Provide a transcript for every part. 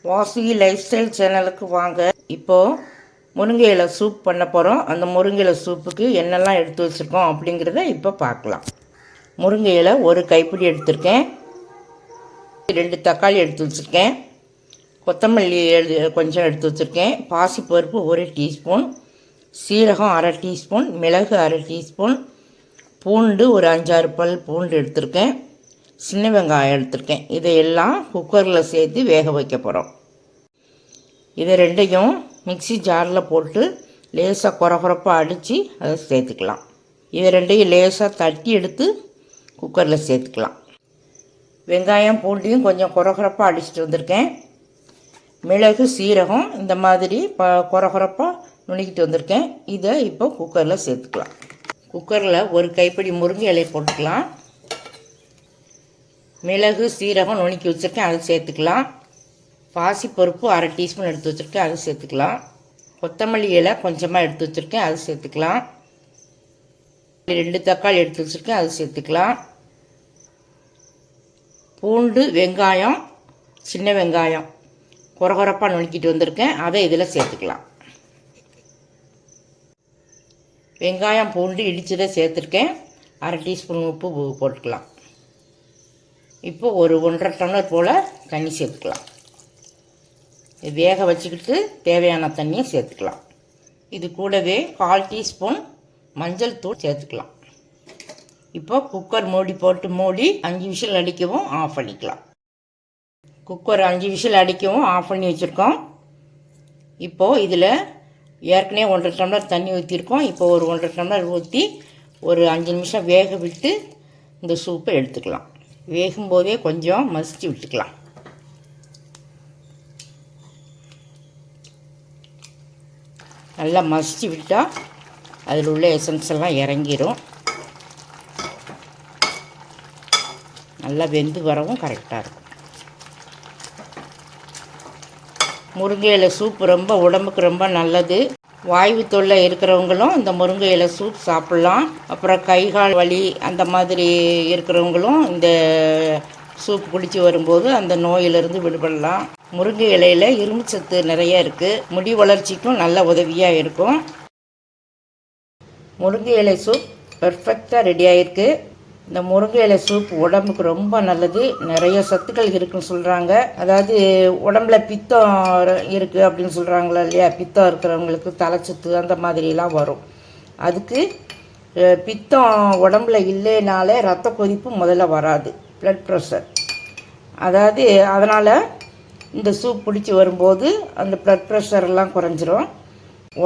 Vasuki life style சேனலுக்கு வாங்க. இப்போது முருங்கை இலை சூப் பண்ண போகிறோம். அந்த முருங்கை இலை சூப்புக்கு என்னெல்லாம் எடுத்து வச்சுருக்கோம் அப்படிங்கிறத இப்போ பார்க்கலாம். முருங்கை இலை ஒரு கைப்பிடி எடுத்திருக்கேன். 2 தக்காளி எடுத்து வச்சுருக்கேன். கொத்தமல்லி கொஞ்சம் எடுத்து வச்சுருக்கேன். பாசிப்பருப்பு 1 டீஸ்பூன், சீரகம் 1/2 டீஸ்பூன், மிளகு 1/2 டீஸ்பூன், பூண்டு ஒரு 5-6 பல் பூண்டு எடுத்திருக்கேன், சின்ன வெங்காயம் எடுத்திருக்கேன். இதையெல்லாம் குக்கரில் சேர்த்து வேக வைக்க போகிறோம். இதை ரெண்டையும் மிக்சி ஜாரில் போட்டு லேசாக குறகுறப்பாக அடித்து அதை சேர்த்துக்கலாம். இதை ரெண்டையும் லேசாக தட்டி எடுத்து குக்கரில் சேர்த்துக்கலாம். வெங்காயம் பூண்டையும் கொஞ்சம் குறகுறப்பாக அடிச்சுட்டு வந்திருக்கேன். மிளகு சீரகம் இந்த மாதிரி குறகுறப்பாக நுணுக்கிட்டு வந்திருக்கேன். இதை இப்போ குக்கரில் சேர்த்துக்கலாம். குக்கரில் ஒரு கைப்பிடி முருங்கை இலை போட்டுக்கலாம். மிளகு சீரகம் நுணுக்கி வச்சுருக்கேன், அதை சேர்த்துக்கலாம். பாசிப்பருப்பு 1/2 டீஸ்பூன் எடுத்து வச்சுருக்கேன், அதை சேர்த்துக்கலாம். கொத்தமல்லி இலை கொஞ்சமாக எடுத்து வச்சுருக்கேன், அதை சேர்த்துக்கலாம். 2 தக்காளி எடுத்து வச்சுருக்கேன், அதை சேர்த்துக்கலாம். பூண்டு வெங்காயம் சின்ன வெங்காயம் குறகுறப்பாக நுணுக்கிட்டு வந்திருக்கேன், அதை இதில் சேர்த்துக்கலாம். வெங்காயம் பூண்டு இடிச்சதை சேர்த்துருக்கேன். 1/2 டீஸ்பூன் உப்பு போட்டுக்கலாம். இப்போ ஒரு 1.5 டம்ளர் போல் தண்ணி சேர்த்துக்கலாம். வேக வச்சுக்கிட்டு தேவையான தண்ணியை சேர்த்துக்கலாம். இது கூடவே 1/4 டீஸ்பூன் மஞ்சள் தூள் சேர்த்துக்கலாம். இப்போ குக்கர் மூடி போட்டு மூடி 5 விசில் அடிக்கவும் ஆஃப் பண்ணிக்கலாம். குக்கர் 5 விசில் அடிக்கவும் ஆஃப் பண்ணி வச்சுருக்கோம். இப்போது இதில் ஏற்கனவே 1.5 டம்ளர் தண்ணி ஊற்றிருக்கோம். இப்போ ஒரு 1.5 டம்ளர் ஊற்றி ஒரு 5 நிமிஷம் வேக விட்டு இந்த சூப்பை எடுத்துக்கலாம். வேகும்போதே கொஞ்சம் மசிச்சு விட்டுக்கலாம். நல்லா மசிச்சு விட்டால் அதில் உள்ள எசன்ஸ் எல்லாம் இறங்கிடும். நல்லா வெந்து வரவும் கரெக்டாக இருக்கும். முருங்கை இலை சூப் ரொம்ப உடம்புக்கு ரொம்ப நல்லது. வாய்வு தொல்லை இருக்கிறவங்களும் இந்த முருங்கை இலை சூப் சாப்பிட்லாம். அப்புறம் கை கால் வலி அந்த மாதிரி இருக்கிறவங்களும் இந்த சூப் குடித்து வரும்போது அந்த நோயிலிருந்து விடுபடலாம். முருங்கை இலையில் இரும்பு சத்து நிறைய இருக்குது. முடி வளர்ச்சிக்கும் நல்ல உதவியாக இருக்கும். முருங்கை இலை சூப் பெர்ஃபெக்டாக ரெடி ஆகிருக்கு. இந்த முருங்கை இலை சூப் உடம்புக்கு ரொம்ப நல்லது. நிறைய சத்துக்கள் இருக்குன்னு சொல்கிறாங்க. அதாவது உடம்புல பித்தம் இருக்குது அப்படின்னு சொல்கிறாங்களா இல்லையா, பித்தம் இருக்கிறவங்களுக்கு தலைச்சத்து அந்த மாதிரிலாம் வரும். அதுக்கு பித்தம் உடம்புல இல்லைனாலே ரத்த கொதிப்பு முதல்ல வராது, ப்ளட் ப்ரெஷர். அதாவது அதனால் இந்த சூப் குடித்து வரும்போது அந்த ப்ளட் ப்ரெஷர்லாம் குறைஞ்சிரும்.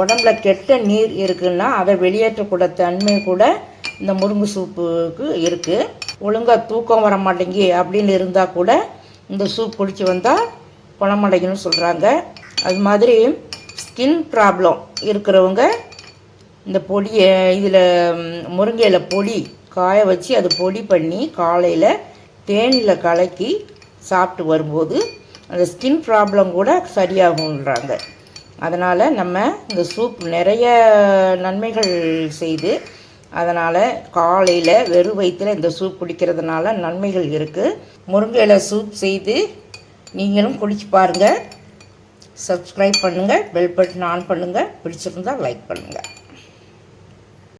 உடம்புல கெட்ட நீர் இருக்குன்னா அதை வெளியேற்றக்கூட தன்மை கூட இந்த முருங்கை சூப்புக்கு இருக்குது. ஒழுங்காக தூக்கம் வர மாட்டேங்கி அப்படின்னு இருந்தால் கூட இந்த சூப் குடித்து வந்தால் குணமடைக்கணும்னு சொல்கிறாங்க. அது மாதிரி ஸ்கின் ப்ராப்ளம் இருக்கிறவங்க இந்த பொடியை இதில் முருங்கையில் பொடி காய வச்சு அதை பொடி பண்ணி காலையில் தேனில் கலக்கி சாப்பிட்டு வரும்போது அந்த ஸ்கின் ப்ராப்ளம் கூட சரியாகுன்றாங்க. அதனால் நம்ம இந்த சூப் நிறைய நன்மைகள் செய்து, அதனால் காலையில் வெறும் வயிற்றில் இந்த சூப் குடிக்கிறதுனால நன்மைகள் இருக்குது. முருங்கை இலை சூப் செய்து நீங்களும் குடிச்சு பாருங்கள். சப்ஸ்கிரைப் பண்ணுங்கள், பெல் பட்டன் ஆன் பண்ணுங்கள். பிடிச்சிருந்தால் லைக் பண்ணுங்கள்.